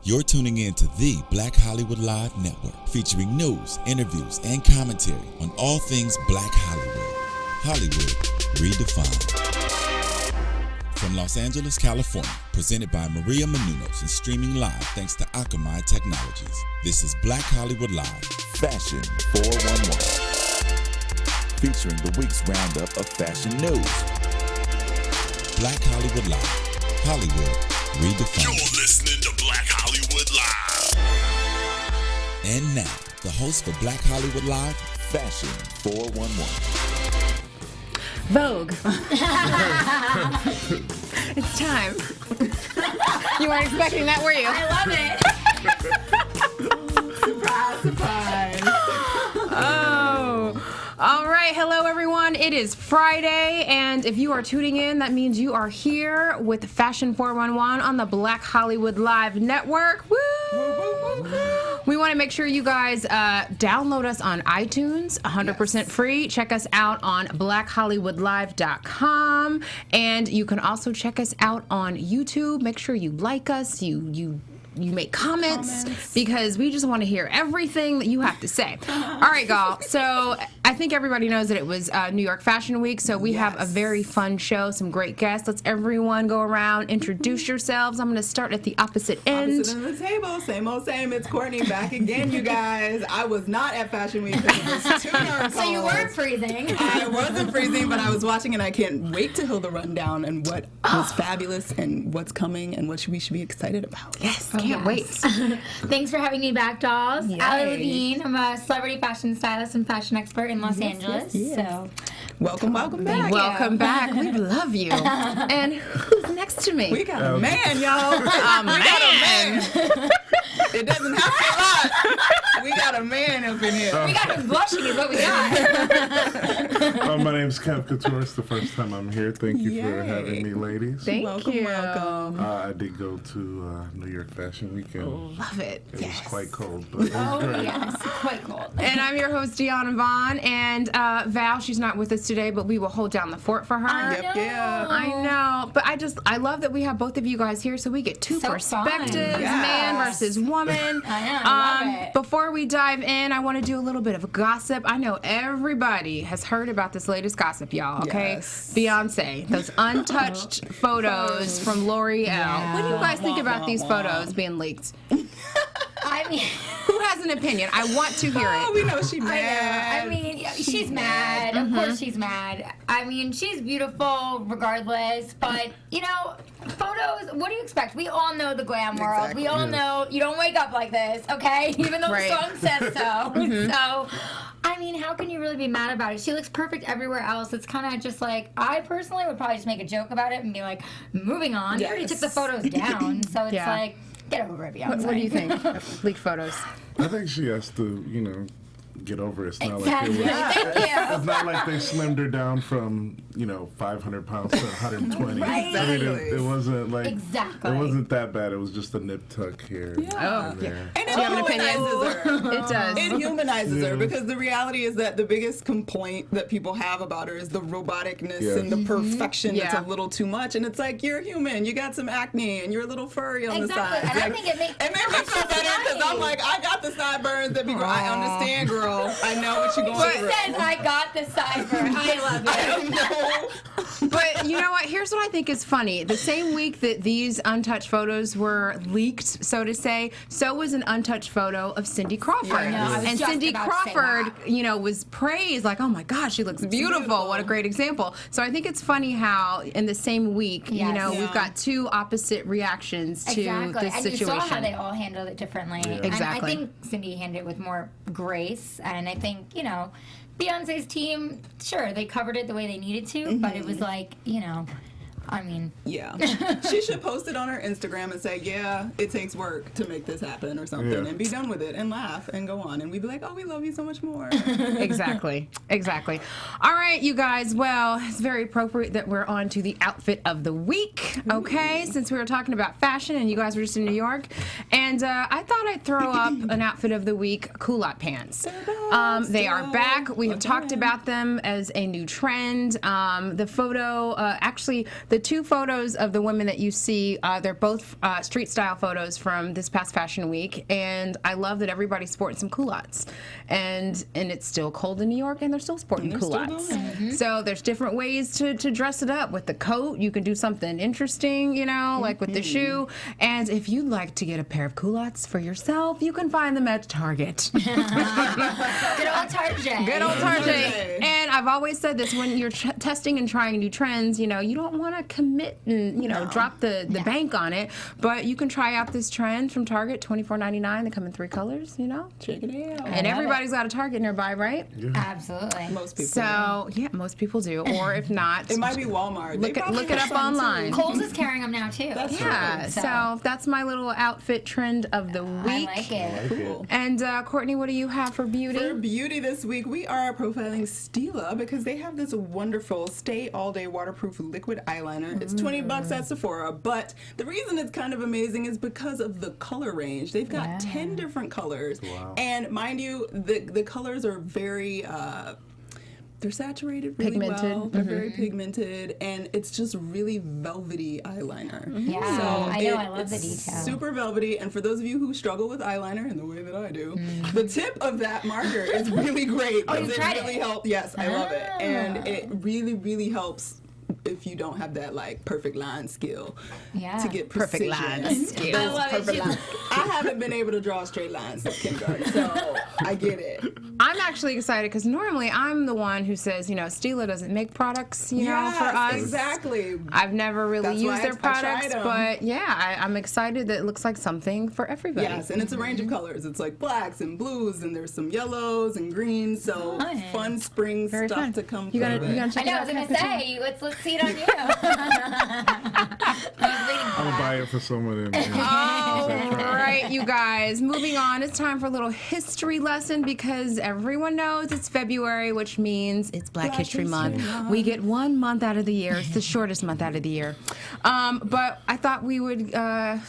You're tuning in to the Black Hollywood Live Network, featuring news, interviews, and commentary on all things Black Hollywood. Hollywood redefined. From Los Angeles, California, presented by Maria Menounos and streaming live thanks to Akamai Technologies. This is Black Hollywood Live, Fashion 411, featuring the week's roundup of fashion news. Black Hollywood Live, Hollywood redefined. You're listening to Black Hollywood Live. And now, the host for Black Hollywood Live, Fashion 411. Vogue. It's time. You weren't expecting that, were you? I love it. Surprise, surprise. Oh. All right. Hello, everyone. It is Friday, and if you are tuning in, that means you are here with Fashion 411 on the Black Hollywood Live Network. Woo! We want to make sure you guys download us on iTunes, 100% free. Check us out on blackhollywoodlive.com, and you can also check us out on YouTube. Make sure you like us, you make comments, because we just want to hear everything that you have to say. All right, y'all. So I think everybody knows that it was New York Fashion Week, so we have a very fun show, some great guests. Let's everyone go around, introduce yourselves. I'm going to start at the opposite end. Opposite end of the table, same old same. It's Courtney back again, you guys. I was not at Fashion Week because it was too dark. So you weren't freezing. I wasn't freezing, but I was watching, and I can't wait to hear the rundown and what was fabulous and what's coming and what we should be excited about. Yes, can't wait. Thanks for having me back, dolls. Yay. Ali Levine. I'm a celebrity fashion stylist and fashion expert in Los Angeles. yes. So Welcome back. Welcome back. We love you. And who's next to me? We got a man, y'all. We got a man. It doesn't have to be a lot. We got a man up in here. we got him blushing is what we got. My name's Kev Couture. It's the first time I'm here. Thank you for Yay. having me, ladies. Thank you. Welcome. I did go to New York Fashion Weekend. Love it. It was quite cold, but it was Oh, great. yes. Quite cold. And I'm your host, Diona Vaughan. And Val, she's not with us today, but we will hold down the fort for her. Yep, yeah. I know. But I love that we have both of you guys here so we get two So perspectives, fun. man Yes. versus woman. I know, I love it. Before we dive in, I want to do a little bit of gossip. I know everybody has heard about this latest gossip, y'all, okay? Yes. Beyonce, those untouched photos from L'Oreal. What do you guys think about these photos being leaked? I mean, Who has an opinion? I want to hear Oh, it. we know she mad. I mean, yeah, she's mad. Of course she's mad. I mean, she's beautiful regardless, but, you know, photos, what do you expect? We all know the glam world. Exactly. We all know you don't wake up like this, okay? Even though Right. the song says so. So, I mean, how can you really be mad about it? She looks perfect everywhere else. It's kind of just like, I personally would probably just make a joke about it and be like, moving on. You already took the photos down, so it's Yeah. like, get over it, Beyonce. What do you think? Leaked photos. I think she has to, get over it. It's not Exactly. like it was. Thank you. It's not like they slimmed her down from 500 pounds to 120. Right. I mean, it wasn't like Exactly. It wasn't that bad. It was just a nip tuck here. Oh, and there. And it Do you have an opinion? humanizes her. It does. It humanizes her Yeah. because the reality is that the biggest complaint that people have about her is the roboticness Yes. and the perfection that's Yeah. a little too much. And it's like, you're human. You got some acne and you're a little furry on Exactly. the side. And I Like, think it makes made me feel better because I'm like, I got the sideburns that people, I understand, girl. I know what you're going She through. says, I got the sideburn. I love it. I don't know. But you know what? Here's what I think is funny. The same week that these untouched photos were leaked, so to say, so was an untouched photo of Cindy Crawford. Yeah. I know, I was And just Cindy about to say Crawford, that. was praised like, oh my gosh, she looks beautiful. beautiful. What a great example. So I think it's funny how in the same week, Yes. we've Yeah. got two opposite reactions to Exactly. this And situation. you saw how they all handled it differently. And Exactly. I think Cindy handled it with more grace. And I think, Beyonce's team, sure, they covered it the way they needed to, but it was like, I mean, Yeah. She should post it on her Instagram and say, yeah, it takes work to make this happen or something, Yeah. and be done with it and laugh and go on. And we'd be like, oh, we love you so much more. Exactly. All right, you guys. Well, it's very appropriate that we're on to the outfit of the week, okay? Since we were talking about fashion and you guys were just in New York. And I thought I'd throw up an outfit of the week, Culotte Pants. They are back. We have talked about them as a new trend. The photo, actually, the two photos of the women that you see, they're both street style photos from this past Fashion Week, and I love that everybody's sporting some culottes. And it's still cold in New York, and they're still sporting culottes. So there's different ways to dress it up. With the coat, you can do something interesting, you know, like with the shoe. And if you'd like to get a pair of culottes for yourself, you can find them at Target. Good old Target. Good old Target. And I've always said this, when you're testing and trying new trends, you know, you don't want to commit and, you know, drop the bank on it, but you can try out this trend from Target, $24.99. They come in 3 colors, you know. Check it out. And everybody's got a Target nearby, right? Yeah. Absolutely. Most people. So, yeah, most people do. Or if not, It might be Walmart. look it up online. Kohl's is carrying them now too. Yeah, so that's my little outfit trend of the week. I like it. Cool. And Courtney, what do you have for beauty? For beauty this week, we are profiling STILA because they have this wonderful Stay All Day waterproof liquid eyeliner. It's $20 at Sephora, but the reason it's kind of amazing is because of the color range. They've got 10 different colors, and mind you, the colors are very they're saturated really Pigmented. well. They're very pigmented, and it's just really velvety eyeliner. Yeah, I know. I love the it's detail. super velvety, and for those of you who struggle with eyeliner in the way that I do, the tip of that marker is really great. Oh, you it tried really it? helps. Yes, I love it, and it really, really helps if you don't have that like perfect line skill to get precision. Perfect line skill. I love Perfect it. I haven't been able to draw a straight line since kindergarten, so I get it. I'm actually excited because normally I'm the one who says, you know, STILA doesn't make products, you know, for us. Exactly. I've never really That's used why their I tried products, 'em. but yeah, I'm excited that it looks like something for everybody. Yes, and it's a range of colors. It's like blacks and blues, and there's some yellows and greens. So fun spring Very stuff fun. to come. You gotta from it. check I know. it I out. was gonna say, let's see it on you. I was waiting for I'm gonna that. buy it for someone. All right, you guys. Moving on. It's time for a little history lesson because everyone knows it's February, which means it's Black History Month. We get 1 month out of the year. It's the shortest month out of the year. But I thought we would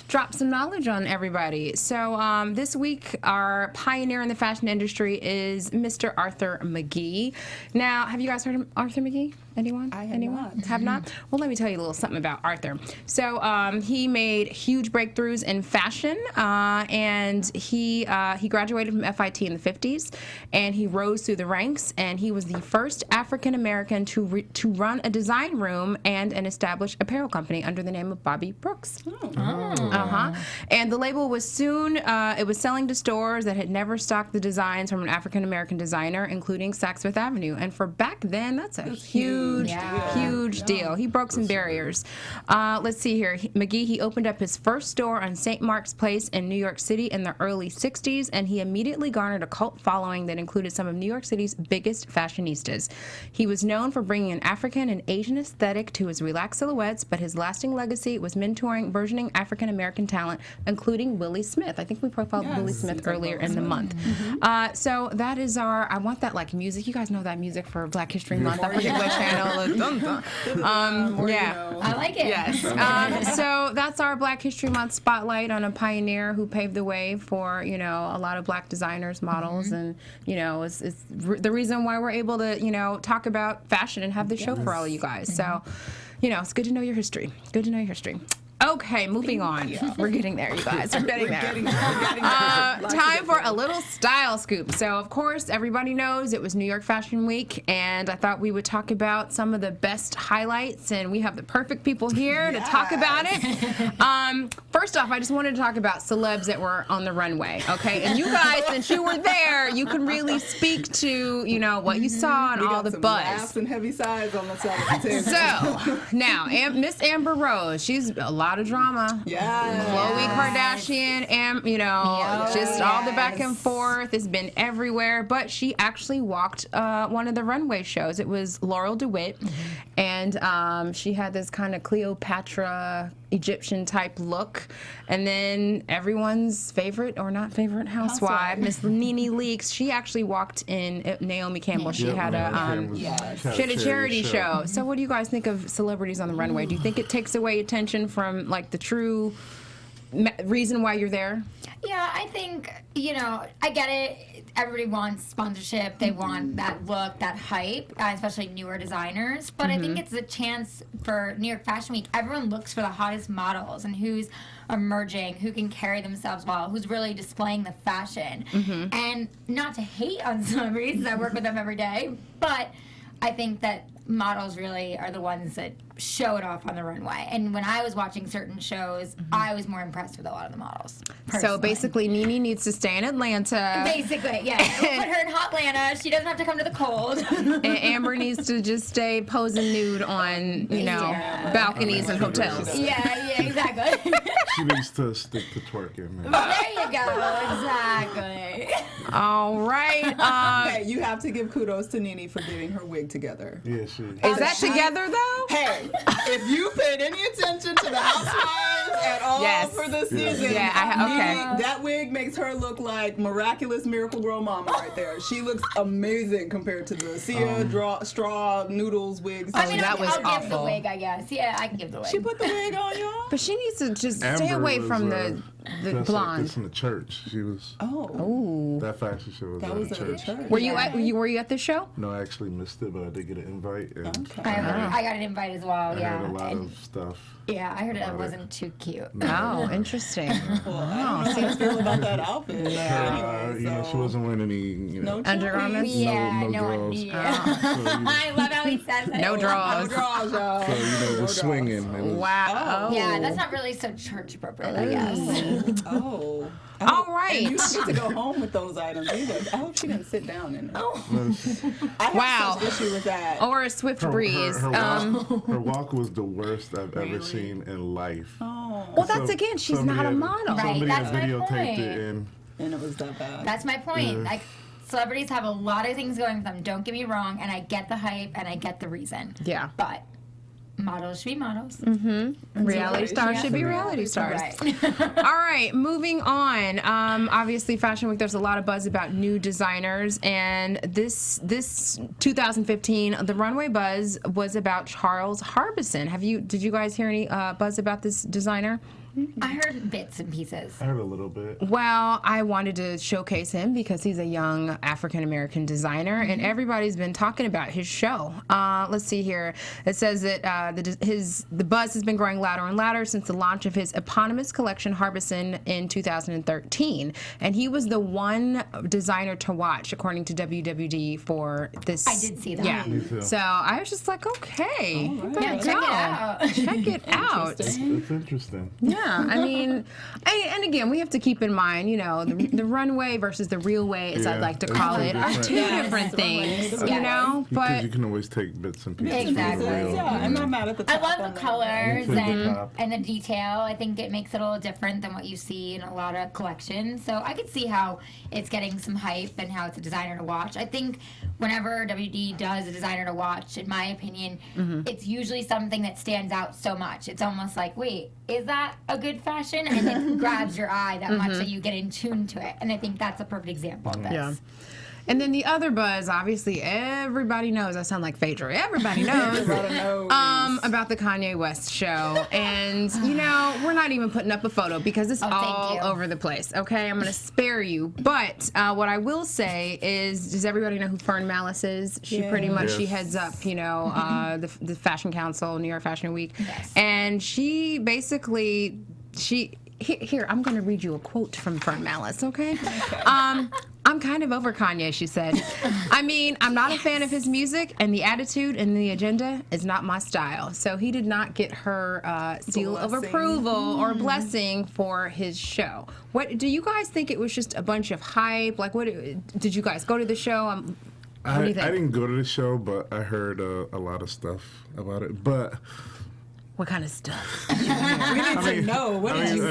drop some knowledge on everybody. So this week, our pioneer in the fashion industry is Mr. Arthur McGee. Now, have you guys heard of Arthur McGee? Anyone? I have Anyone? not. Have not? Well, let me tell you a little something about Arthur. So he made huge breakthroughs in fashion, and he graduated from FIT in the 50s, and he rose through the ranks, and he was the first African American to run a design room and an established apparel company under the name of Bobby Brooks. And the label was soon it was selling to stores that had never stocked the designs from an African American designer, including Saks Fifth Avenue. And for back then, that's a huge deal. He broke some barriers. Let's see here. McGee, he opened up his first store on St. Mark's Place in New York City in the early 60s, and he immediately garnered a cult following that included some of New York City's biggest fashionistas. He was known for bringing an African and Asian aesthetic to his relaxed silhouettes, but his lasting legacy was mentoring burgeoning African American talent, including Willie Smith. I think we profiled Willie Smith earlier in the month. So that is our, I want that like music. You guys know that music for Black History Month. I forget what channel. Yeah. I like it. Yes. So that's our Black History Month spotlight on a pioneer who paved the way for, you know, a lot of black designers, models, and, you know, it's the reason why we're able to, you know, talk about fashion and have this show for all of you guys. So, you know, it's good to know your history. Good to know your history. Okay, moving on. We're getting there, you guys. We're getting there. Time for a little style scoop. So, of course, everybody knows it was New York Fashion Week, and I thought we would talk about some of the best highlights, and we have the perfect people here to talk about it. First off, I just wanted to talk about celebs that were on the runway, okay? And you guys, since you were there, you can really speak to, you know, what you saw and all the some buzz. laughs and heavy sighs on the side of the table. So, now, Miss Amber Rose, she's a lot of drama. Yeah. Khloe Kardashian, and you know, just all the back and forth. It's been everywhere. But she actually walked one of the runway shows. It was Laurel DeWitt, and she had this kind of Cleopatra Egyptian type look. And then everyone's favorite or not favorite housewife, Miss Nene Leakes, she actually walked in Naomi Campbell. She had a charity show. So what do you guys think of celebrities on the runway? Do you think it takes away attention from like the true reason why you're there? Yeah, I think, I get it. Everybody wants sponsorship. They want that look, that hype, especially newer designers. But I think it's a chance for New York Fashion Week. Everyone looks for the hottest models and who's emerging, who can carry themselves well, who's really displaying the fashion. And not to hate on celebrities, I work with them every day, but I think that models really are the ones that show it off on the runway. And when I was watching certain shows, I was more impressed with a lot of the models. Personally. So basically, Nene needs to stay in Atlanta. Basically, yeah. We'll put her in Hotlanta. She doesn't have to come to the cold. And Amber needs to just stay posing nude on, balconies and hotels. Yeah, exactly. She needs to stick to twerking. Man. There you go. Exactly. All right. Okay, you have to give kudos to Nene for getting her wig together. Yeah, she. Is that together, though? Hey, if you paid any attention to the Housewives at all for the season, okay. That wig makes her look like miraculous Miracle Grow Mama right there. She looks amazing compared to the Sia straw noodles wigs. I mean, that was I'll give the awful. wig, I guess. Yeah, I can give the wig. She put the wig on, y'all. But she needs to just stay Amber away was, from the dressed blonde. like this in the church. She was. Ooh. That fashion show was That at was the at the church. church. Were you at the show? No, I actually missed it, but I did get an invite. And I got an invite as well, I yeah. heard a lot of stuff. Yeah, I heard it wasn't too cute. Oh, interesting. Well, I don't know how you feel about that outfit. She wasn't wearing any, no Undergarments? Yeah, no one. draws. Yeah. I love how he says it. No draws. No draws, y'all. So, the swinging. It was, Wow. Yeah, that's not really so church appropriate, I guess. Oh. All right. And you don't get to go home with those items either. I hope she didn't sit down in it. I have Wow. such issue with that. Or a swift breeze. Her walk was the worst I've ever seen in life. Oh. Well, that's again, she's not a model. Right, Somebody that's had my videotaped point. it and And it was that bad. That's my point. Like, celebrities have a lot of things going for them. Don't get me wrong, and I get the hype and I get the reason. Yeah. But models should be models. Reality stars should be reality stars. Right. All right, moving on. Obviously, Fashion Week, there's a lot of buzz about new designers, and this 2015, the runway buzz was about Charles Harbison. Did you guys hear any buzz about this designer? I heard bits and pieces. I heard a little bit. Well, I wanted to showcase him because he's a young African-American designer, and everybody's been talking about his show. Let's see here. It says that the buzz has been growing louder and louder since the launch of his eponymous collection, Harbison, in 2013. And he was the one designer to watch, according to WWD, for this. I did see that. Yeah. Me too. So I was just like, okay, Yeah, check it out. check it out. It's interesting. Yeah, I mean, and again, we have to keep in mind, the runway versus the real way, as I'd Yeah, like to it's call two it, are different- two different things, Because But you can always take bits and pieces Exactly. from the real. Yeah, I'm not mad at the I top love on the that. colors Me too. and the detail. I think it makes it a little different than what you see in a lot of collections. So I could see how it's getting some hype and how it's a designer to watch. I think whenever WD does a designer to watch, in my opinion, it's usually something that stands out so much. It's almost like, wait, is that a good fashion? And it grabs your eye that much that you get in tune to it. And I think that's a perfect example of this. yeah. And then the other buzz, obviously, everybody knows. I sound like Phaedra. Everybody knows. About the Kanye West show. And, we're not even putting up a photo because it's all you. over the place. Okay, I'm going to spare you. But what I will say is, does everybody know who Fern Malice is? She pretty much, she heads up, the Fashion Council, New York Fashion Week. Yes. And she basically, Here, I'm going to read you a quote from Fern Malice, okay? I'm kind of over Kanye, she said. I mean, I'm not a fan of his music, and the attitude and the agenda is not my style. So he did not get her seal of Blessing. approval or blessing for his show. What do you guys think? It was just a bunch of hype? Like, what did you guys go to the show? What do you think? I didn't go to the show, but I heard a lot of stuff about it. But What kind of stuff? We need to know. What did you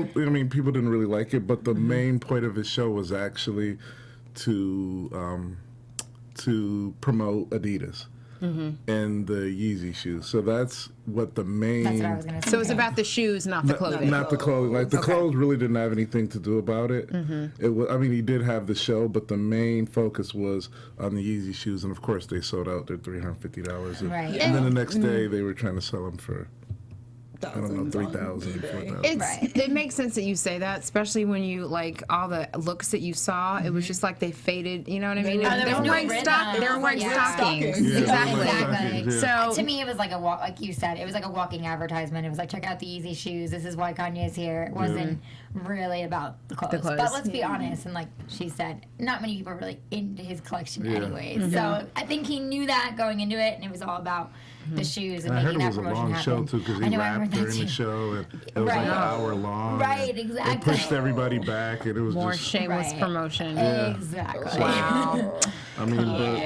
hear? people didn't really like it, but the main point of his show was actually to promote Adidas and the Yeezy shoes. So that's what the main. That's what I was going to say. So it's about the shoes, not the clothing. Not the clothing. Like the clothes really didn't have anything to do about it. It was. I mean, he did have the show, but the main focus was on the Yeezy shoes, and of course they sold out. They're $350. Right. And then the next day they were trying to sell them for I don't know, 3,000, 4,000. It makes sense that you say that, especially when you like all the looks that you saw. It was just like they faded. You know what I mean? there They was were no wearing rhythm. They were wearing stockings. Yeah, Exactly. stockings, So To me, it was like a walk, like you said, it was like a walking advertisement. It was like, check out the easy shoes. This is why Kanye's here. It wasn't really about the clothes. But let's be honest, and like she said, not many people are really into his collection anyways. So I think he knew that going into it, and it was all about the shoes and I making heard it that was a promotion long happen. show too because he rapped during the show and it was like an hour long. Right, exactly. It pushed everybody back and it was more just shameless promotion. Exactly. Wow. I mean, but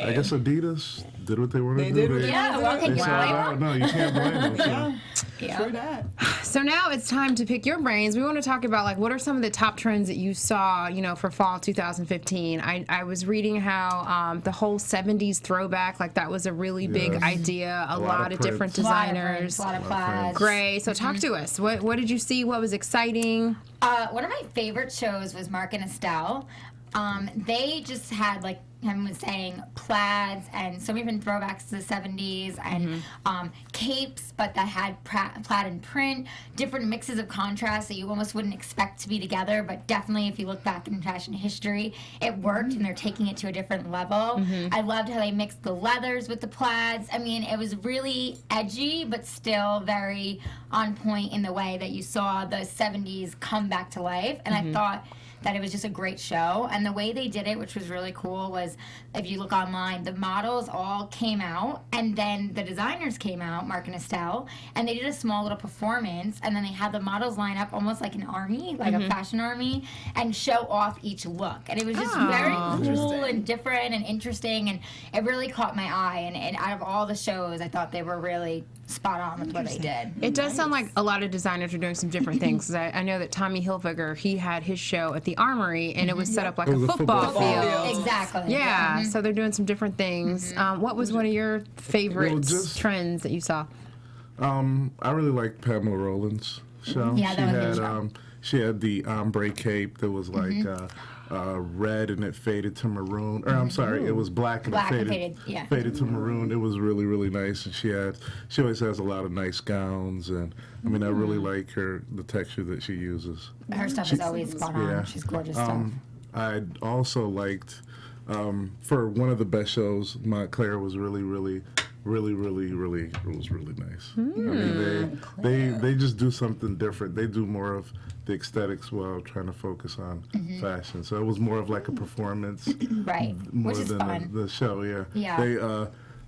I guess Adidas did what they wanted to do. Yeah, well, can They you sold blame out. them? No, you can't blame them. Yeah. True that. So now it's time to pick your brains. We want to talk about like what are some of the top trends that you saw, for fall 2015. I was reading how the whole 70s throwback, like that was a really big idea. A lot of different prints. designers. A lot of plaids. Great. So talk to us. What did you see? What was exciting? One of my favorite shows was Mark and Estelle. They just had, like him was saying, plaids and so many different throwbacks to the 70s and capes, but that had plaid and print, different mixes of contrast that you almost wouldn't expect to be together, but definitely if you look back in fashion history, it worked and they're taking it to a different level. I loved how they mixed the leathers with the plaids. I mean, it was really edgy, but still very on point in the way that you saw the 70s come back to life, and I thought that it was just a great show. And the way they did it, which was really cool, was if you look online, the models all came out and then the designers came out, Mark and Estelle, and they did a small little performance, and then they had the models line up almost like an army, like a fashion army, and show off each look. And it was just very cool and different and interesting, and it really caught my eye. And out of all the shows, I thought they were really spot on with what they did. It does sound like a lot of designers are doing some different things. 'Cause I know that Tommy Hilfiger, he had his show at the Armory, and it was set up like a football field. Exactly. Yeah, so they're doing some different things. What was one of your favorite trends that you saw? I really liked Pamela Rowland's show. Yeah, that was a good show. She had the ombre cape that was like red and it faded to maroon. Or I'm sorry, it was black and it faded to maroon. It was really, really nice. And she always has a lot of nice gowns. And I mean, I really like the texture that she uses. Her stuff is always spot on. She's gorgeous stuff. I also liked, for one of the best shows, Montclair was really nice. I mean, they just do something different. They do more of the aesthetics while trying to focus on fashion. So it was more of like a performance, right? More Which is than fun. The show. Yeah. They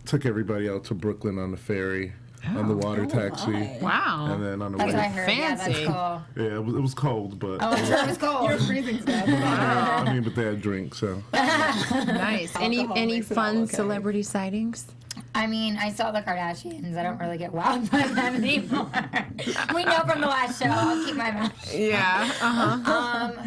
took everybody out to Brooklyn on the ferry, on the water taxi. Wow. And then on the That's way. what I heard. Fancy. Yeah, that's cool. Yeah, it was cold, but Oh, I'm sure it was cold. You're freezing stuff. I mean, but they had drinks, so. Nice. Any makes it all fun okay. celebrity sightings? I mean, I saw the Kardashians. I don't really get wild by them anymore. We know from the last show. I'll keep my mouth shut. Yeah.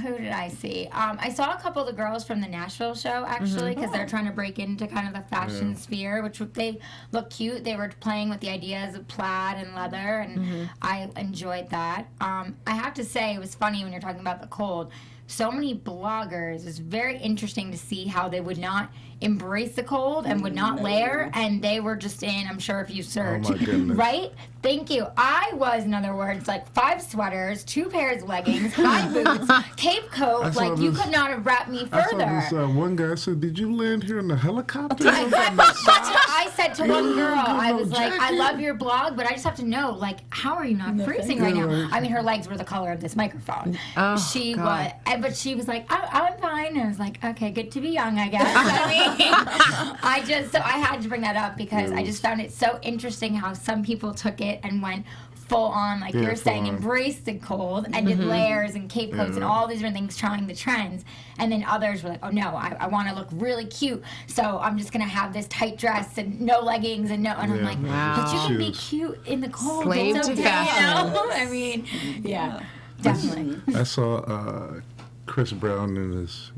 Who did I see? I saw a couple of the girls from the Nashville show, actually, because they're trying to break into kind of the fashion sphere, which they look cute. They were playing with the ideas of plaid and leather, and I enjoyed that. I have to say, it was funny when you're talking about the cold. So many bloggers, it's very interesting to see how they would not embrace the cold and would not layer, and they were just in, I'm sure if you search, Oh my goodness. right? Thank you. I was, in other words, like 5 sweaters, 2 pairs of leggings, 5 boots, cape coat, like you could not have wrapped me further. I saw this one guy said, "Did you land here in the helicopter?" I said to one girl, I was like, I love your blog, but I just have to know, like, how are you not freezing right now? I mean, her legs were the color of this microphone. Oh, she God. was, but she was like, I'm fine. And I was like, okay, good to be young, I guess. I mean, so I had to bring that up because I just found it so interesting how some people took it and went full on, like you're saying, embraced the cold and did layers and cape coats and all these different things, trying the trends. And then others were like, oh no, I want to look really cute, so I'm just gonna have this tight dress and no leggings and no. And I'm like, but you can be cute in the cold. Slave it's to okay, fashion. you know? I mean, yeah, definitely. I saw Chris Brown in his,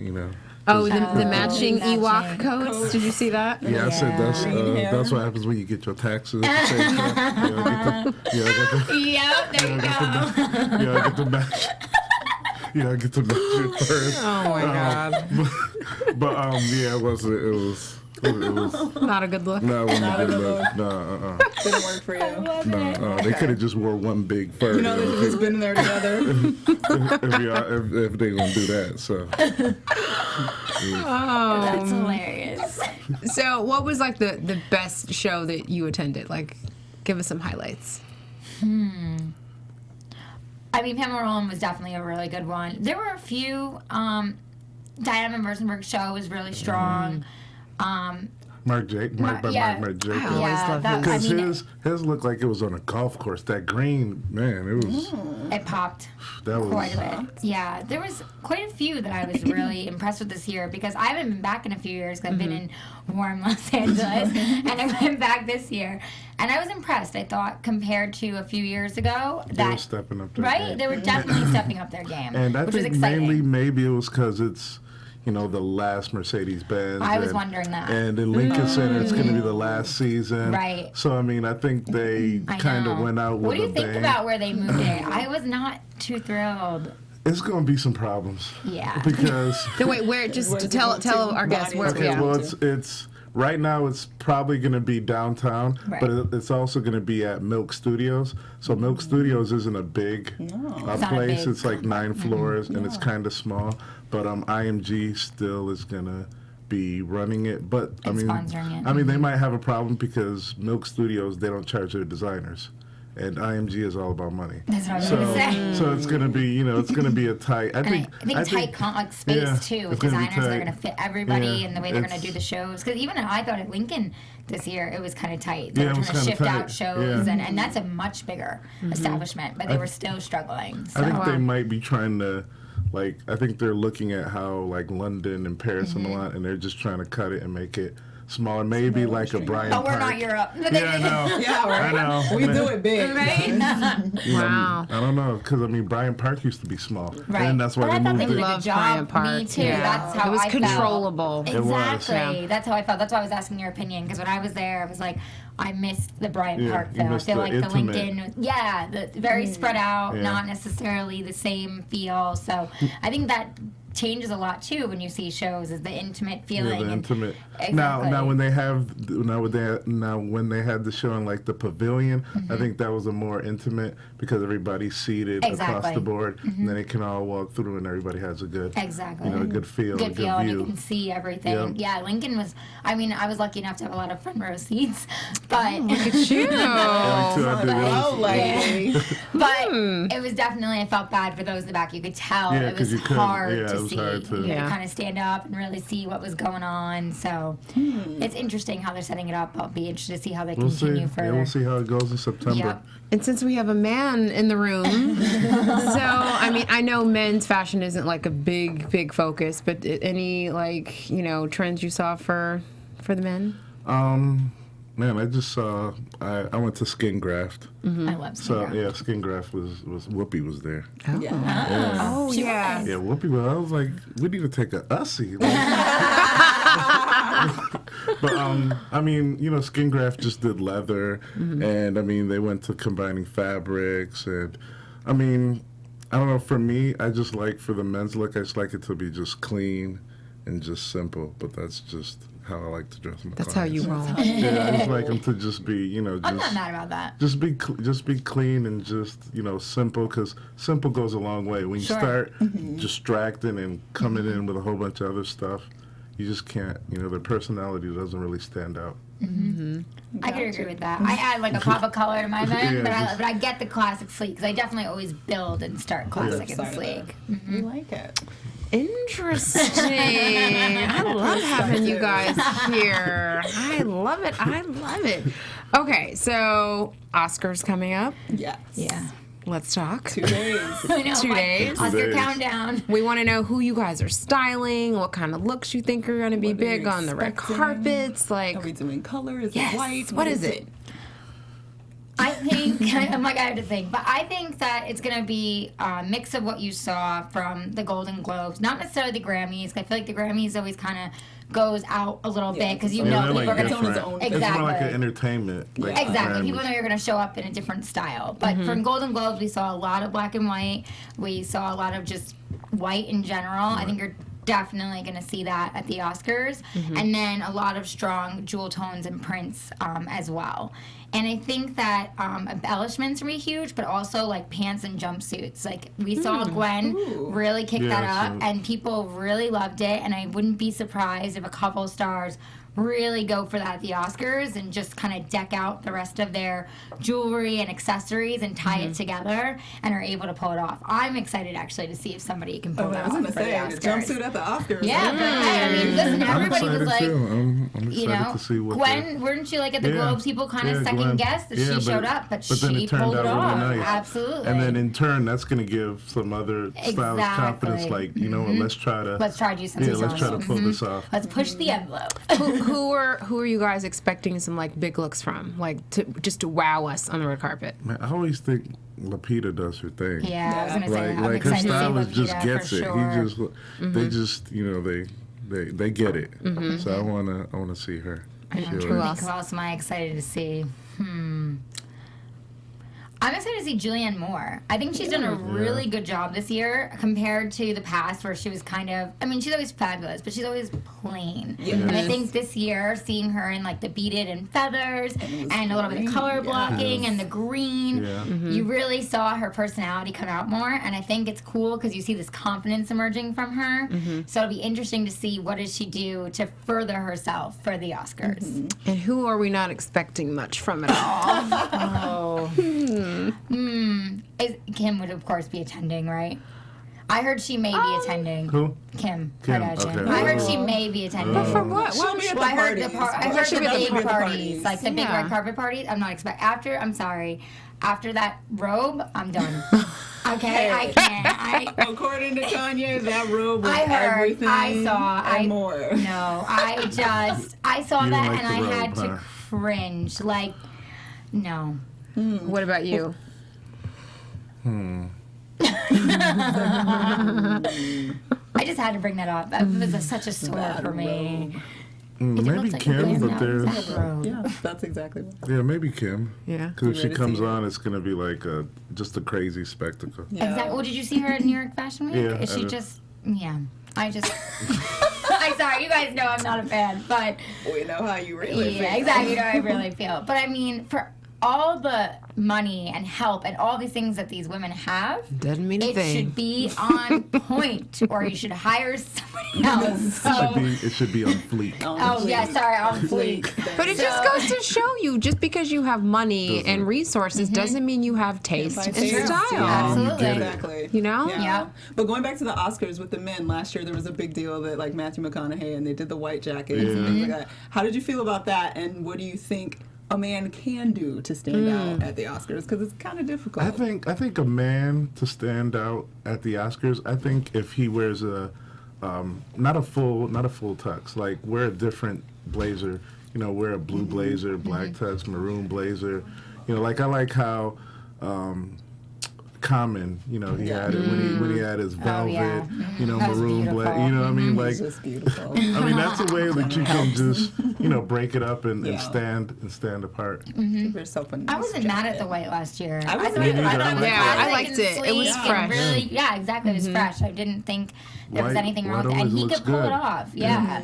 Oh, the matching Ewok coats. Did you see that? Yeah, I said that's what happens when you get your taxes. At the same time. Yep, there you go. I get the match. I get to match it first. Oh my God. But yeah, it was. It was Not a good look. no, it wasn't a good look. No, Didn't work for you. no. They could have just wore one big fur. You know, they've just been there together. if they gonna do that, so. That's hilarious. So, what was like the best show that you attended? Like, give us some highlights. I mean, Pamela Roland was definitely a really good one. There were a few. Diana Mersenberg's show was really strong. Mark Jake. I always love Because his looked like it was on a golf course. That green, man, it was. It popped That was. quite a bit. Yeah, there was quite a few that I was really impressed with this year because I haven't been back in a few years because I've been in warm Los Angeles and I went back this year. And I was impressed. I thought compared to a few years ago They were that stepping up their right, game. they were definitely stepping up their game, And I which was think exciting. mainly maybe it was because it's, the last Mercedes-Benz. I was wondering that. And in Lincoln Center, it's going to be the last season. Right. So, I mean, I think they I kind of know. went out with What do a you think bang. about where they moved it? I was not too thrilled. It's going to be some problems. Yeah. Because... So wait, where? Just Where's to it tell going to? our guests where. Okay, Yeah. well, it's right now. It's probably going to be downtown, Right. but it's also going to be at Milk Studios. So Milk Studios isn't a big It's not place. big. It's like 9 floors, and it's kind of small. But IMG still is going to be running it. But And sponsoring it. I mean, they might have a problem because Milk Studios, they don't charge their designers. And IMG is all about money. That's what I was going to say. So it's gonna be, it's gonna be a tight. I think tight space yeah, too with it's gonna be designers. They're tight. going to fit everybody Yeah, and the way they're going to it's- do the shows. Because even I thought at Lincoln this year it was kind of tight. They Yeah, were it was trying to kinda shift out tight. shows, Yeah. and that's a much bigger establishment, but they were still struggling. So. I think they might be trying to, I think they're looking at how London and Paris and Milan, and they're just trying to cut it and make it smaller. Maybe like a Brian But we're Park. not Europe. Yeah, I know. Yeah, right. I know. We man. do it big. Right? Wow. I don't know, because Brian Park used to be small, Right. and that's why But I they thought moved they did it. a Love good job. Bryant Park. Me too. Yeah. That's how It was I felt. controllable. It was, Exactly. yeah. That's how I felt. That's why I was asking your opinion because when I was there, I was like, I missed the Bryant Yeah, Park you feel. I missed feel the like the intimate. Lincoln, the very spread out, Yeah. not necessarily the same feel. So I think that changes a lot too when you see shows is the intimate feeling. Yeah, the and- intimate. Exactly. Now when they had the show in the pavilion, I think that was a more intimate because everybody's seated across Exactly. the board, and then they can all walk through, and everybody has a good, Exactly. a good feel, a Good good feel, and view. you can see everything. Yep. Yeah, Lincoln was. I mean, I was lucky enough to have a lot of front row seats, but Look at you. Yeah, me too, I did. It Oh, was- lady. but it was definitely. I felt bad for those in the back. You could tell Yeah, it 'cause was you couldn't- hard yeah, to it was see. hard to- You had Yeah. to kind of stand up and really see what was going on. So it's interesting how they're setting it up. I'll be interested to see how they We'll see. continue Yeah, further. we'll see how it goes in September. Yep. And since we have a man in the room, so I mean, I know men's fashion isn't like a big focus, but any trends you saw for the men? Man, I just saw. I went to Skin Graft. I love So Skin yeah, Skin Graft was Whoopi was there. Yeah. Oh yeah. Yeah, Whoopi was. I was like, we need to take a Ussie. But I mean, Skin Graft just did leather, and I mean, they went to combining fabrics, and I mean, I don't know. For me, I just like for the men's look, I just like it to be just clean and just simple. But that's just how I like to dress my That's how you clients. roll. Yeah, I just like them to just be, I'm not mad about that. just be clean and just simple, because simple goes a long way. When you Sure. start distracting and coming in with a whole bunch of other stuff, you just can't. Their personality doesn't really stand out. I could agree with that. I add like a pop of color to my men, Yeah, but I get the classic sleek because I definitely always build and start classic and Side of sleek. it. We like it. Interesting. I love having you guys here. I love it. Okay, so Oscars coming up. Yes. Yeah. Let's talk. 2 days. I know. 2 days. Oscar days. countdown. We want to know who you guys are styling, what kind of looks you think are going to be What are you big on the red expecting? carpets. Are we doing color? Is Yes. it white? What is it? I think, I'm like, I have to think, but I think that it's going to be a mix of what you saw from the Golden Globes, not necessarily the Grammys. I feel like the Grammys always kind of goes out a little bit because you Yeah, know they're people are going different. to. It's on its own. It's more like Exactly. an entertainment. Like Exactly. Grammys. People know you're going to show up in a different style. But from Golden Globes, we saw a lot of black and white. We saw a lot of just white in general. I think you're definitely going to see that at the Oscars. And then a lot of strong jewel tones and prints as well. And I think that embellishments will be huge, but also like pants and jumpsuits. Like we saw Gwen really kick that up, and people really loved it. And I wouldn't be surprised if a couple stars really go for that at the Oscars and just kind of deck out the rest of their jewelry and accessories and tie it together and are able to pull it off. I'm excited actually to see if somebody can pull it off. I was going to say, the the jumpsuit at the Oscars. Yeah, but hey, I mean, listen, everybody was like, I'm excited to see what Gwen, weren't you like at the Globes? People kind of second guessed that she showed up, but then she it turned pulled it out off. really nice. Absolutely. And then in turn, that's going to give some other stylish confidence. Like, you know, let's try to do something. Yeah, let's try to pull this off. Let's push the envelope. Who are you guys expecting some like big looks from, like to wow us on the red carpet? Man, I always think Lupita does her thing. Yeah, I was gonna say, I'm like her excited to see stylist just Lupita, gets for it. sure. He just they just they get it. So I wanna see her. Who else? Who else am I excited to see? I'm excited to see Julianne Moore. I think she's done a really good job this year compared to the past where she was kind of, I mean, she's always fabulous, but she's always plain. Yes. And I think this year, seeing her in like the beaded and feathers and a little bit of color blocking and the green, you really saw her personality come out more. And I think it's cool because you see this confidence emerging from her. So it'll be interesting to see what does she do to further herself for the Oscars. And who are we not expecting much from at all? Kim would of course be attending, right? I heard she may be attending. Who? Kim Kim, Kardashian. okay. I heard she may be attending. But for what? She'll be at the I heard the parties. big parties. parties, like the big red carpet parties. I'm not expecting. After that robe, I'm done. Okay, I can't. According to Kanye, that robe was I heard, everything I saw, and more. No, I saw You that like and the I robe, had to huh? cringe. Like, no. What about you? I just had to bring that up. That was such a sore for me. Maybe Kim, but there's Yeah, that's exactly what. yeah, maybe Kim. Yeah. Because if she ready to comes see it? on, it's gonna be like just a crazy spectacle. Yeah. Exactly. Well, did you see her at New York Fashion Week? Yeah, Is I she did. just? Yeah. I'm sorry. You guys know I'm not a fan, but We know how you really feel. yeah, exactly. You know how I really feel. But I mean, for all the money and help and all these things that these women have, Doesn't mean a it thing. should be on point, or you should hire somebody else. So, It should be on fleek. oh yeah, sorry, on fleek. But it just goes to show you, just because you have money and resources doesn't mean you have taste and Taste. style. Absolutely. get it. Exactly. You know? Yeah. But going back to the Oscars with the men, last year there was a big deal that like Matthew McConaughey and they did the white jackets and things like that. How did you feel about that? And what do you think a man can do to stand out at the Oscars? Because it's kind of difficult. I think a man to stand out at the Oscars, I think if he wears a not a full tux, like wear a different blazer, you know, wear a blue blazer, black tux, maroon blazer, you know, like I like how Common, you know, he had it when he had his velvet, you know, That's maroon blazer, you know what I mean? Like, It's just beautiful. I mean, that's a way that you can just, you know, break it up and stand apart. Give yourself a nice I wasn't mad at jacket. the white last year. I wasn't thought either. it I was liked I liked it. It was sleek and fresh. Really, yeah, exactly. It was fresh. I didn't think there was White- anything white wrong with it. And always he looks could pull good. it off. Yeah.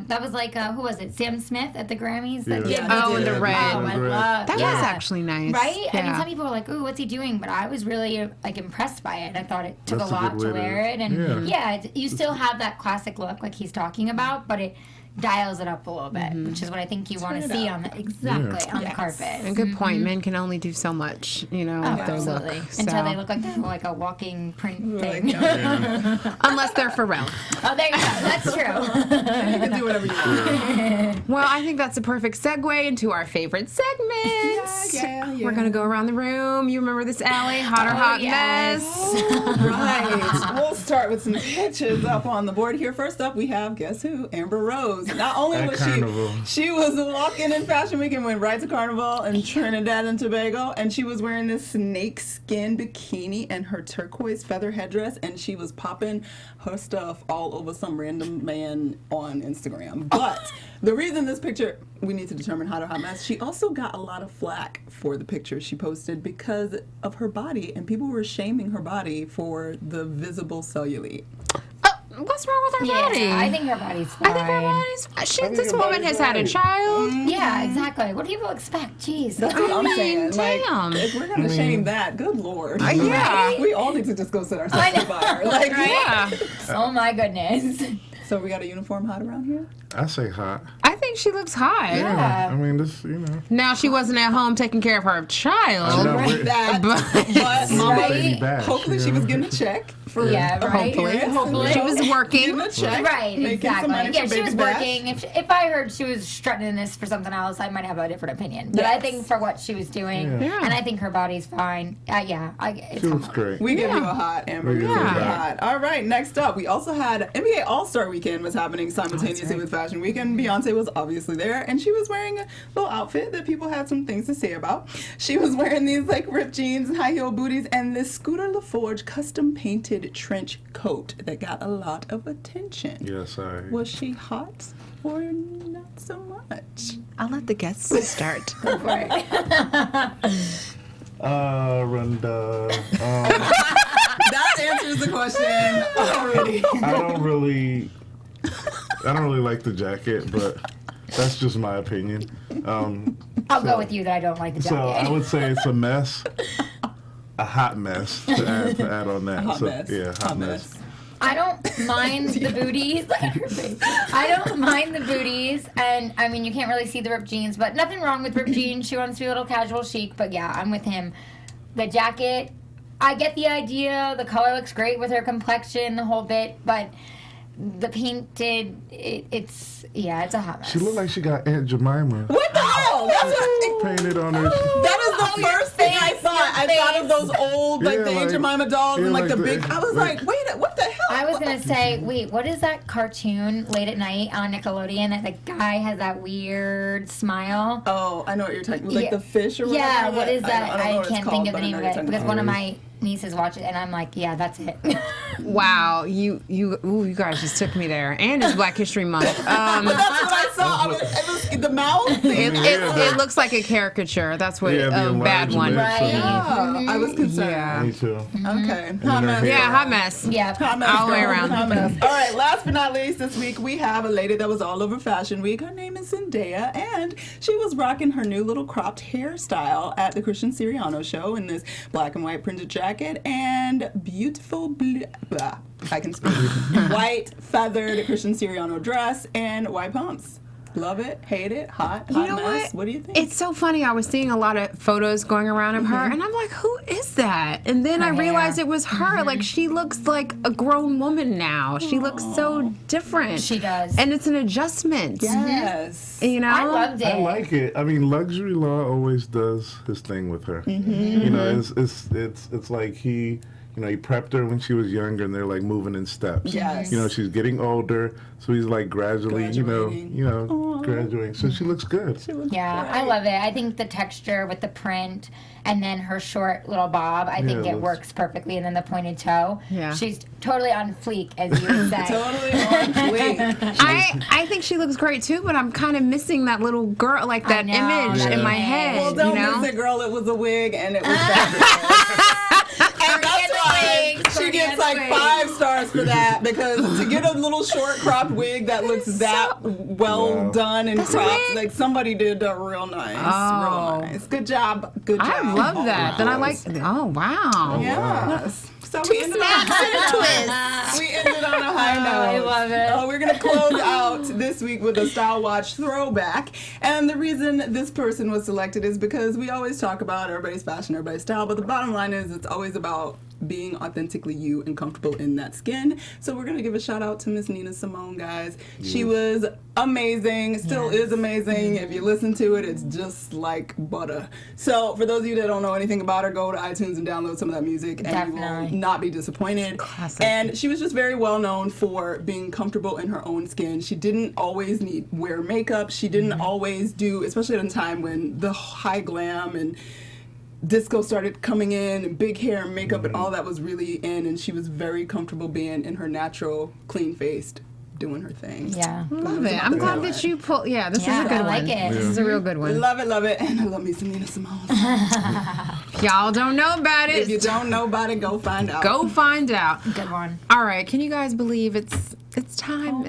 That was like, who was it? Sam Smith at the Grammys? That Yeah. did Oh, and the Yeah, red. Oh, I red. love That yeah. was actually nice. Right? I mean, Yeah. some people were like, ooh, what's he doing? But I was really, like, impressed by it. I thought it took That's a a lot good to way to- wear it. And, yeah. you still have that classic look like he's talking about, but it dials it up a little bit, which is what I think you want to it see up. on the, on the Yes. carpet. And good point. Men can only do so much, you know, with their look. Absolutely. So. Until they look like they're like a walking print thing. Unless they're Pharrell. Oh, there you go. That's true. You can do whatever you want. Well, I think that's a perfect segue into our favorite segment. Yeah. We're going to go around the room. You remember this, Allie? Hot or hot yes. mess? Right. We'll start with some pictures up on the board here. First up, we have, guess who? Amber Rose. Not only At was Carnival. she was walking in Fashion Week and went right to Carnival in Trinidad and Tobago, and she was wearing this snake skin bikini and her turquoise feather headdress, and she was popping her stuff all over some random man on Instagram. But the reason this picture, we need to determine hot or hot mess, she also got a lot of flack for the picture she posted because of her body, and people were shaming her body for the visible cellulite. What's wrong with her body? I think her body's fine. I think her body's. This woman has had a child. Yeah, exactly. What do people expect? Jeez. That's what I'm saying. Damn. Like, if we're gonna shame that, good lord. Yeah. We all need to just go sit ourselves by her. Like, Yeah. Oh my goodness. So we got a uniform hot around here? I say hot. I think she looks hot. Yeah. I mean, this, Now she wasn't at home taking care of her child. But mama, Right? hopefully she was getting a check for Yeah, right. Hopefully. She was working. Getting a check. Right, making some money exactly. Yeah, for she was Baby Bash. working. If I heard she was strutting in this for something else, I might have a different opinion. But I think for what she was doing, Yeah. and I think her body's fine. It's she looks great. We give you a hot, Amber. We give you a hot. All right, next up, we also had NBA All-Star Weekend was happening simultaneously with Fashion Week, and Beyonce was obviously there, and she was wearing a little outfit that people had some things to say about. She was wearing these like ripped jeans and high heel booties, and this Scooter LaForge custom-painted trench coat that got a lot of attention. Yes, Was she hot or not so much? I'll let the guests start. Go for it. Runda. That answers the question already. I don't really like the jacket, but that's just my opinion. I'll go with you that I don't like the jacket. So I would say it's a mess, a hot mess to add on that. Hot mess. Yeah, hot mess. I don't mind the booties. I don't mind the booties, and I mean you can't really see the ripped jeans, but nothing wrong with ripped jeans. She wants to be a little casual chic, but yeah, I'm with him. The jacket, I get the idea. The color looks great with her complexion, the whole bit, but the painted, it's a hot mess. She looked like she got Aunt Jemima What the hell? That's what, painted on her. that is the first thing I thought. I thought of those old, like Yeah, the Aunt like- Jemima dolls yeah, and like like the the- big. I was like, wait, what the hell? I was gonna say, wait, what is that cartoon late at night on Nickelodeon that the guy has that weird smile? Oh, I know what you're talking about. Like Yeah. the fish or whatever. Yeah, what is that? don't know I what it's can't called, think of the but I name know of what it you're because talking one of about. my nieces watch it, and I'm like, yeah, that's it. Wow, you guys just took me there. And it's Black History Month. But that's what I saw. It was the mouth. It looks like a caricature. That's what Yeah, the a bad one. enlargement. Yeah, I was concerned. Yeah. Me too. Okay. her Hot mess. hair. Yeah, hot mess. Yeah. Hot mess, All the way girl. around. Hot mess. All right, last but not least, this week we have a lady that was all over Fashion Week. Her name is Zendaya, and she was rocking her new little cropped hairstyle at the Christian Siriano show in this black and white printed jacket and beautiful I can speak. White feathered Christian Siriano dress and white pumps. Love it, hate it, hot You know mess. What do you think? It's so funny. I was seeing a lot of photos going around of her, and I'm like, who is that? And then I realized it was her. Like, she looks like a grown woman now. She looks so different. She does. And it's an adjustment. yes. You know? I loved it. I like it. I mean, Luxury Law always does his thing with her. You know, it's like he prepped her when she was younger, and they're like moving in steps. Yes. You know, she's getting older, so he's like gradually, graduating. So she looks good. Yeah, I love it. I think the texture with the print and then her short little bob, I think Yeah, it works perfectly. And then the pointed toe. Yeah. She's totally on fleek, as you would say. Totally on fleek. I think she looks great too, but I'm kind of missing that little girl, like that know, image that in my image. head. Well, don't you know? miss it, girl. It was a wig, and it was that. And that's why she gets like 5 stars for that, because to get a little short cropped wig that looks that well done and cropped, like somebody did real nice. Oh. Real nice. Good job. Good job. I love that. Then I like. Oh wow. Yes. So we ended on a high note. I love it. We're going to close out this week with a Style Watch throwback. And the reason this person was selected is because we always talk about everybody's fashion, everybody's style, but the bottom line is it's always about being authentically you and comfortable in that skin. So we're going to give a shout out to Miss Nina Simone, guys. She was amazing, still is amazing. If you listen to it, it's just like butter. So for those of you that don't know anything about her, go to iTunes and download some of that music, and you will not be disappointed. Classic. And she was just very well known for being comfortable in her own skin. She didn't always wear makeup. She didn't always do, especially at a time when the high glam and disco started coming in, and big hair and makeup and all that was really in, and she was very comfortable being in her natural, clean-faced doing her thing. Yeah. Love it. I'm glad that you pull. Yeah, this is a good I like one. it. This is a real good one. Love it. And I love me some Nina Simone. Y'all don't know about it. If you don't know about it, go find out. Go find out. Good one. All right. Can you guys believe it's time?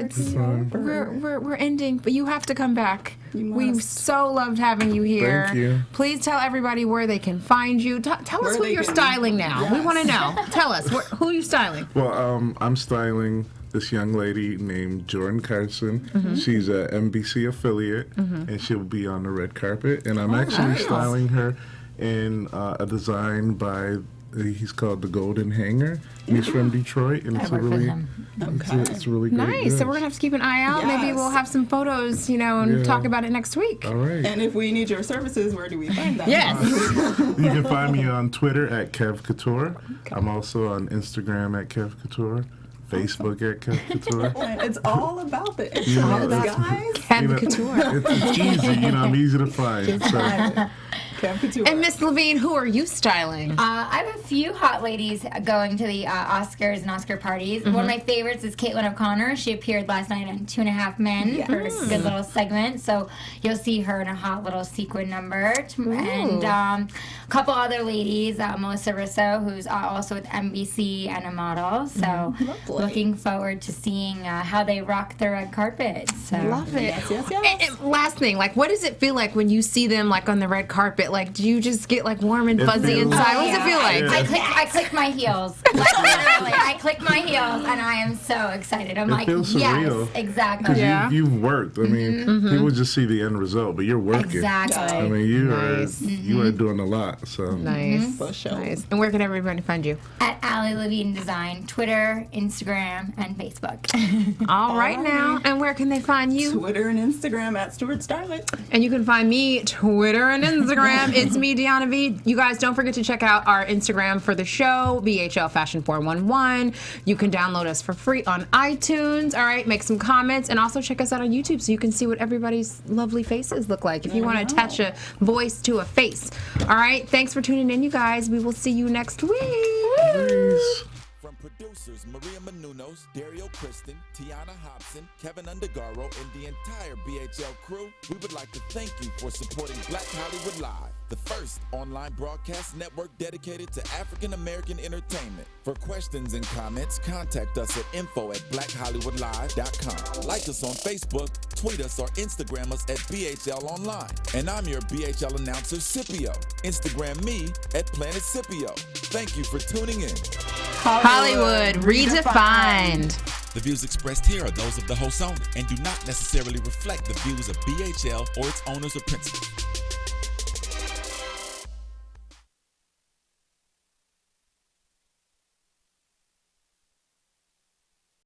We're ending, but you have to come back. We so loved having you here. Thank you. Please tell everybody where they can find you. Tell us who you're styling now. Yes. We want to know. Tell us who you styling. Well, I'm styling this young lady named Jordan Carson. Mm-hmm. She's a NBC affiliate, and she'll be on the red carpet. And I'm actually styling her in a design by, he's called The Golden Hanger. He's from Detroit, and it's it's really great. Nice. Yes. So we're gonna have to keep an eye out. Maybe we'll have some photos, and talk about it next week. All right. And if we need your services, where do we find them? Yes. You can find me on Twitter at Kev Couture. I'm also on Instagram at Kev Couture. Facebook at Kev Couture. And it's all about the internet, guys. Kev Couture. It's easy, I'm easy to find. So. Kev Couture. And Miss Levine, who are you styling? I have a few hot ladies going to the Oscars and Oscar parties. One of my favorites is Caitlin O'Connor. She appeared last night on 2.5 Men for a good little segment. So you'll see her in a hot little sequin number. And a couple other ladies, Melissa Russo, who's also with NBC and a model. So looking forward to seeing how they rock the red carpet. So. Love it. Yes. And last thing, what does it feel like when you see them on the red carpet? Do you just get warm and fuzzy inside? What does it feel like? I click my heels. Literally, I click my heels, and I am so excited. I'm It feels surreal. yes, exactly. Because you've worked. I mean, people just see the end result, but you're working. Exactly. I mean, you are doing a lot. So Nice. For sure. Nice. And where can everybody find you? At Allie Levine Design, Twitter, Instagram, and Facebook. All right now. And where can they find you? Twitter and Instagram at Stewart Starlet. And you can find me Twitter and Instagram. It's me, Diona V. You guys don't forget to check out our Instagram for the show, BHL Fashion 411. You can download us for free on iTunes. All right, make some comments, and also check us out on YouTube so you can see what everybody's lovely faces look like if you want to attach a voice to a face. All right, thanks for tuning in, you guys. We will see you next week. Peace. From producers Maria Menounos, Dario Kristen, Tiana Hobson, Kevin Undergaro, and the entire BHL crew, we would like to thank you for supporting Black Hollywood Live, the first online broadcast network dedicated to African American entertainment. For questions and comments, contact us at info@blackhollywoodlive.com. Like us on Facebook, tweet us, or Instagram us at BHL Online. And I'm your BHL announcer, Scipio. Instagram me at Planet Scipio. Thank you for tuning in. Hollywood redefined. The views expressed here are those of the host only and do not necessarily reflect the views of BHL or its owners or principals.